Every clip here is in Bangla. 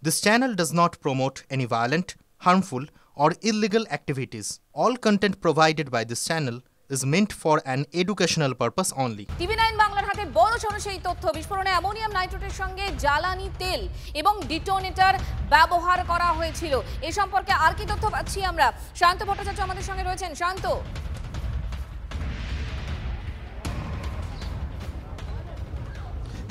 This channel does not promote any violent, harmful, or illegal activities. All content provided by this channel is meant for an educational purpose only. TV9 বাংলার হাতে বড় সড় সেই তথ্য বিস্ফোরণে অ্যামোনিয়াম নাইট্রেটের সঙ্গে জ্বালানি তেল এবং ডিটোনেটর ব্যবহার করা হয়েছিল। এই সম্পর্কে আর কি তথ্য পাচ্ছি আমরা? শান্ত ভট্টাচার্য আমাদের সঙ্গে রয়েছেন। শান্ত,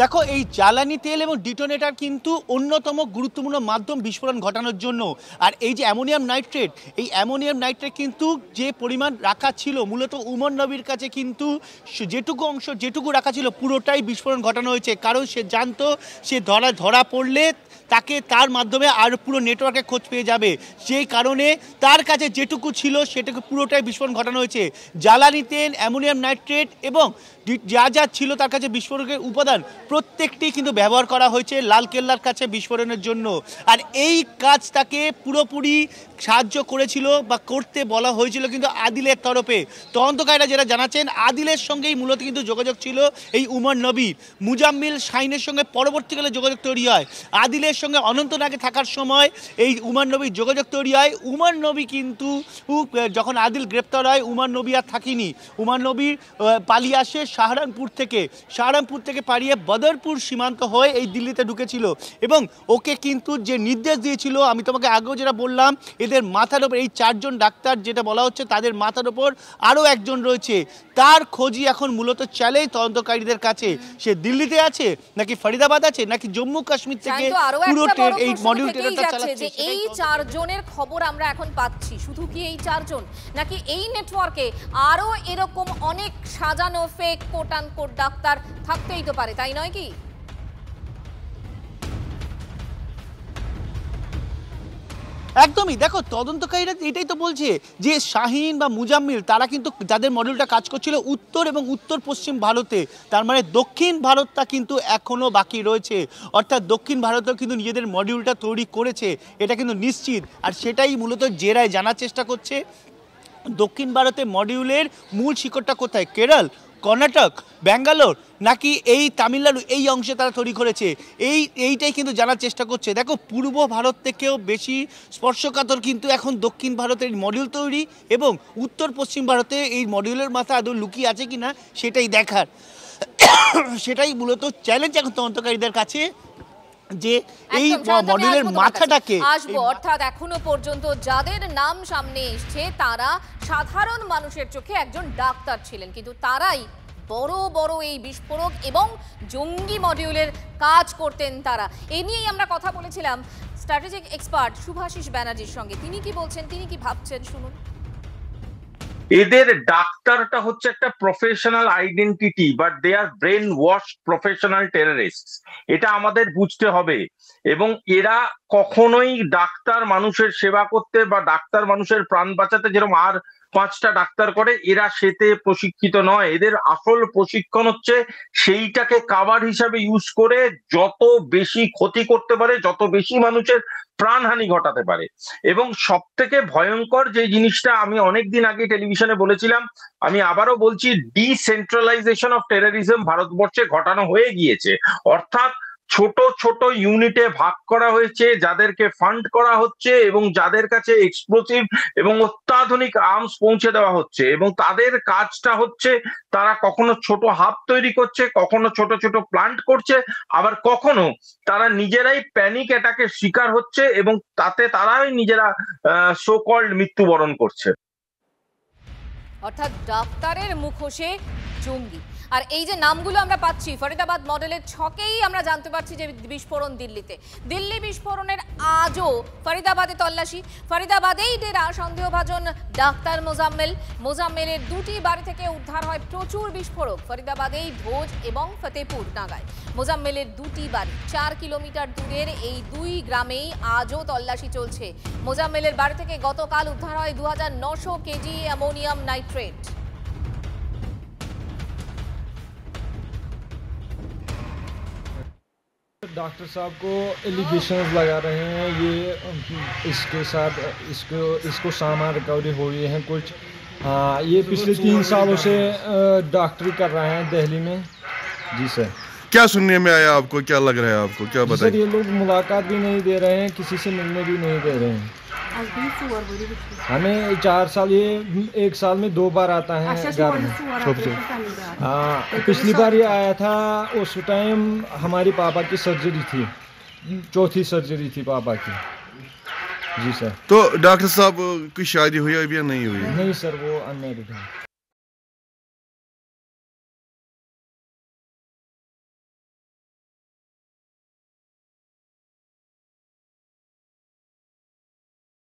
দেখো, এই জ্বালানি তেল এবং ডিটোনেটর কিন্তু অন্যতম গুরুত্বপূর্ণ মাধ্যম বিস্ফোরণ ঘটানোর জন্য। আর এই যে অ্যামোনিয়াম নাইট্রেট, এই অ্যামোনিয়াম নাইট্রেট কিন্তু যে পরিমাণ রাখা ছিল মূলত উমর নবীর কাছে, কিন্তু যেটুকু রাখা ছিল পুরোটাই বিস্ফোরণ ঘটানো হয়েছে। কারণ সে জানতো সে ধরা পড়লে তাকে তার মাধ্যমে আর পুরো নেটওয়ার্কে খোঁজ পেয়ে যাবে। সেই কারণে তার কাছে যেটুকু ছিল সেটাকে পুরোটাই বিস্ফোরণ ঘটানো হয়েছে। জ্বালানি তেল, অ্যামোনিয়াম নাইট্রেট এবং যা ছিল তার কাছে বিস্ফোরকের উপাদান প্রত্যেকটি কিন্তু ব্যবহার করা হয়েছে লালকেল্লার কাছে বিস্ফোরণের জন্য। আর এই কাজ তাকে পুরোপুরি সাহায্য করেছিল বা করতে বলা হয়েছিল কিন্তু আদিলের তরফে। তদন্তকারীরা যেটা জানাচ্ছেন, আদিলের সঙ্গেই মূলত কিন্তু যোগাযোগ ছিল এই উমর নবীর। মুজাম্মিল শাহিনের সঙ্গে পরবর্তীকালে যোগাযোগ তৈরি হয়। আদিলের সঙ্গে অনন্তনাগে থাকার সময় এই উমর নবীর যোগাযোগ তৈরি হয়। উমর নবী কিন্তু যখন আদিল গ্রেপ্তার হয়, উমর নবী আর থাকিনি। উমর নবী পালিয়ে আসে সাহারানপুর থেকে পালিয়ে বদরপুর সীমান্ত হয়ে এই দিল্লিতে ঢুকেছিল। এবং ওকে কিন্তু যে নির্দেশ দিয়েছিল, আমি তোমাকে আগেও যেটা বললাম, এদের মাথার ওপর এই 4 জন ডাক্তার যেটা বলা হচ্ছে তাদের মাথার ওপর আরও একজন রয়েছে। তার খোঁজই এখন মূলত চলে তদন্তকারীদের কাছে। সে দিল্লিতে আছে নাকি ফরিদাবাদ আছে নাকি জম্মু কাশ্মীর থেকে পুরো এই মডিউল ট্রেনটা চালাচ্ছে। এই 4 জনের খবর আমরা এখন পাচ্ছি। শুধু কি এই 4 জন, নাকি এই নেটওয়ার্কে আরো এরকম অনেক সাজানো fake quote and quote doctor থাকতেই তো পারে, তাই নয় কি? একদমই। দেখো, তদন্তকারীরা এটাই তো বলছে যে শাহিন বা মুজাম্মিল তারা কিন্তু যাদের মডিউলটা কাজ করছিল উত্তর এবং উত্তর পশ্চিম ভারতে, তার মানে দক্ষিণ ভারতটা কিন্তু এখনও বাকি রয়েছে। অর্থাৎ দক্ষিণ ভারতেও কিন্তু নিজেদের মডিউলটা তৈরি করেছে, এটা কিন্তু নিশ্চিত। আর সেটাই মূলত জেরায় জানার চেষ্টা করছে দক্ষিণ ভারতে মডিউলের মূল শিকড়টা কোথায়, কেরল, কর্ণাটক, ব্যাঙ্গালোর নাকি এই তামিলনাড়ু, এই অংশে তারা তৈরি করেছে। এইটাই কিন্তু জানার চেষ্টা করছে। দেখো, পূর্ব ভারত থেকেও বেশি স্পর্শকাতর কিন্তু এখন দক্ষিণ ভারতের মডিউল তৈরি, এবং উত্তর পশ্চিম ভারতে এই মডিউলের মাথা আদৌ লুকিয়ে আছে কিনা সেটাই দেখার। সেটাই মূলত চ্যালেঞ্জ এখন তদন্তকারীদের কাছে, যে এই মডিউলের মাথাটাকে আসবো। অর্থাৎ এখনো পর্যন্ত যাদের নাম সামনে এসছে তারা সাধারণ মানুষের চোখে একজন ডাক্তার ছিলেন, কিন্তু তারাই বড় বড় এই বিস্ফোরক এবং জঙ্গি মডিউলের কাজ করতেন তারা। এই নিয়েই আমরা কথা বলেছিলাম স্ট্র্যাটেজিক এক্সপার্ট শুভাশিস ব্যানার্জির সঙ্গে। তিনি কি বলছেন, তিনি কি ভাবছেন, শুনুন। এদের ডাক্তারটা হচ্ছে একটা professional identity, but they are brain wash professional terrorist. এটা আমাদের বুঝতে হবে। এবং এরা কখনোই ডাক্তার মানুষের সেবা করতে বা ডাক্তার মানুষের প্রাণ বাঁচাতে যেরকম আর 5টা ডাক্তার করে, এরা সেতে প্রশিক্ষিত নয়। এদের আসল প্রশিক্ষণ হচ্ছে সেইটাকে কাভার হিসাবে ইউজ করে যত বেশি ক্ষতি করতে পারে, যত বেশি মানুষের প্রাণহানি ঘটাতে পারে। এবং সব থেকে ভয়ঙ্কর যে জিনিসটা আমি অনেকদিন আগে টেলিভিশনে বলেছিলাম, আমি আবারও বলছি, ডিসেন্ট্রালাইজেশন অফ টেররিজম ভারতবর্ষে ঘটানো হয়ে গিয়েছে। অর্থাৎ ছোট ছোট ইউনিটে ভাগ করা হয়েছে, যাদেরকে ফান্ড করা হচ্ছে এবং যাদের কাছে এক্সপ্লোসিভ এবং অত্যাধুনিক আর্মস পৌঁছে দেওয়া হচ্ছে। এবং তাদের কাজটা হচ্ছে তারা কখনো ছোট হাব তৈরি করছে, কখনো ছোট ছোট প্লান্ট করছে, আবার কখনো তারা নিজেরাই প্যানিক অ্যাটাকের শিকার হচ্ছে এবং তাতে তারাই নিজেরা সো কল্ড মৃত্যুবরণ করছে। অর্থাৎ ডাক্তারের মুখোশে জঙ্গি। আর এই যে নামগুলো আমরা পাচ্ছি, ফরিদাবাদ মডেলের ছকেই আমরা জানতে পারছি যে বিস্ফোরণ দিল্লিতে। দিল্লি বিস্ফোরণের আজও ফরিদাবাদে তল্লাশি। ফরিদাবাদেই ডেরা সন্দেহভাজন ডাক্তার মোজাম্মেলের 2টি বাড়ি থেকে উদ্ধার হয় প্রচুর বিস্ফোরক। ফরিদাবাদেই ভোজ এবং ফতেপুর নাগায় মোজাম্মেলের 2টি বাড়ি। 4 কিলোমিটার দূরের এই 2 গ্রামেই আজও তল্লাশি চলছে। মোজাম্মেলের বাড়ি থেকে গতকাল উদ্ধার হয় 2900 কেজি অ্যামোনিয়াম নাইট্রেট। डॉक्टर साहब को एलिगेशंस लगा रहे हैं, ये इसके साथ इसको सामान रिकवरी हो रही है कुछ। हाँ, ये पिछले 3 सालों से डॉक्टरी कर रहे हैं दिल्ली में। जी सर। क्या सुनने में आया आपको, क्या लग रहा है आपको, क्या सर बताइए? ये लोग मुलाकात भी नहीं दे रहे हैं, किसी से मिलने भी नहीं दे रहे हैं। हमें 4 साल, ये 1 साल में 2 बार आता है घर में। पिछली बार ये आया था, उस टाइम हमारी पापा की सर्जरी थी, 4थी सर्जरी थी पापा की। जी सर। तो डॉक्टर साहब की शादी हुई अभी या नहीं हुई? नहीं सर, वो अनमैरिड है।